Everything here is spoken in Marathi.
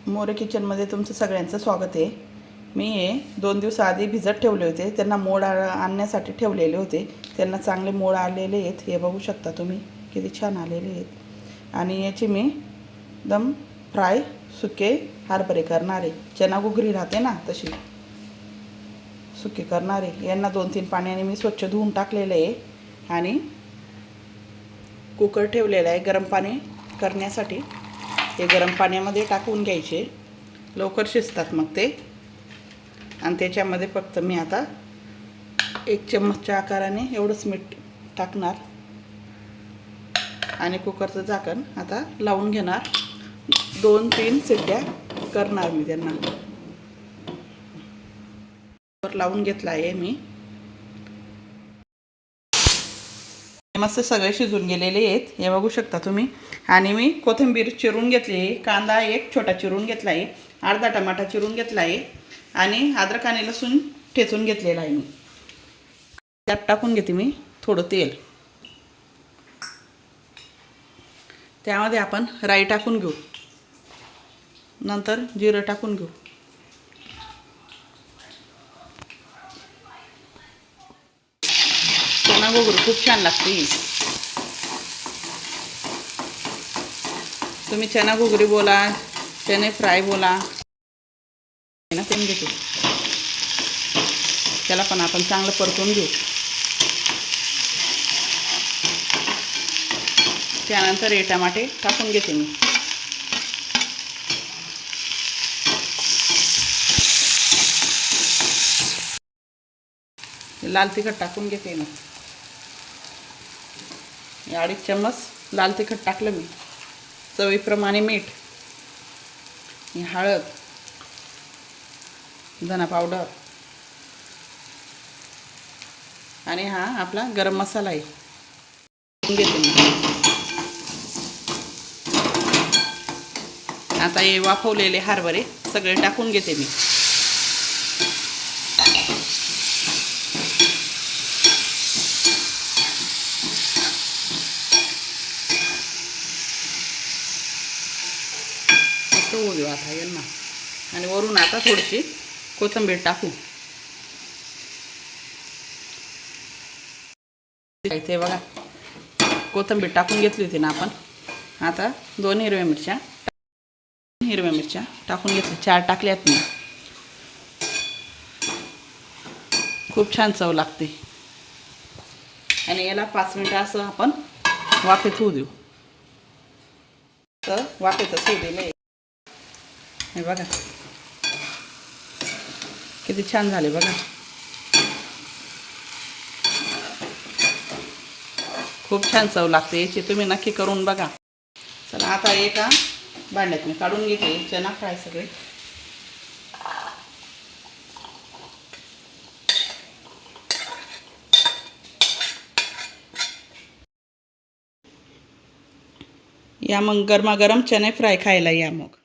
मोरे किचनमध्ये तुमचं सगळ्यांचं स्वागत आहे। मी हे 2 दिवस आधी भिजत ठेवले होते, त्यांना मोड आणण्यासाठी ठेवलेले होते। त्यांना चांगले मोड आलेले आहेत, हे बघू शकता तुम्ही किती छान आलेले आहेत। आणि याची मी दम फ्राय सुके हरभरे करणार आहे। चना घुगरी राहते ना तशी सुके करणार आहे। यांना 2-3 पाण्याने मी स्वच्छ धुवून टाकलेले आहे आणि कुकर ठेवलेला आहे गरम पाणी करण्यासाठी। हे गरम पाण्यामध्ये टाकून घ्यायचे, लवकर शिजतात मग ते। आणि त्याच्यामध्ये फक्त मी आता 1 चमचच्या आकाराने एवढंच मीठ टाकणार आणि कुकरचं झाकण आता लावून घेणार। 2-3 शिट्ट्या करणार मी त्यांना। कुकर लावून घेतला आहे मी। मस्त सगळे शिजून गेलेले आहेत, हे बघू शकता तुम्ही। आणि मी कोथिंबीर चिरून घेतली आहे, कांदा 1 छोटा चिरून घेतला आहे, अर्धा टमाटा चिरून घेतला आहे आणि अद्रक आणि लसूण ठेचून घेतलेला आहे। मी त्यात टाकून घेते मी थोडं तेल। त्यामध्ये आपण राई टाकून घेऊ, नंतर जिरं टाकून घेऊ। चना घुगरी खूप छान लागते। तुम्ही चना घुगरी बोला, चने फ्राय बोला ना, ते घेतो। त्याला पण आपण चांगलं परतून घेऊ। त्यानंतर हे टमाटे टाकून घेते मी। लाल तिखट टाकून घेते मी। 2.5 चम्मच लाल तिखट टाकलं मी। चवीप्रमाणे मीठ, हळद, धना पावडर आणि हा आपला गरम मसाला आहे, घेते मी। आता हे वाफवलेले हरभरे सगळे टाकून घेते मी। होऊ देऊ आता यांना। आणि वरून आता थोडीशी कोथिंबीर टाकू। इथे बघा कोथिंबीर टाकून घेतली होती ना आपण। आता 2 हिरव्या मिरच्या टाकून घेतल्या, 4 टाकल्यात मी। खूप छान चव लागते। आणि याला 5 मिनिटं असं आपण वाफेत होऊ देऊ। तर वाफेतच होऊ दिले, हे बघा किती छान झाले बघा। खूप छान चव लागते याची, तुम्ही नक्की करून बघा। चला आता एका भांड्यात मी काढून घेते चना फ्राय सगळे। या मग गरमागरम चने फ्राय खायला या मग।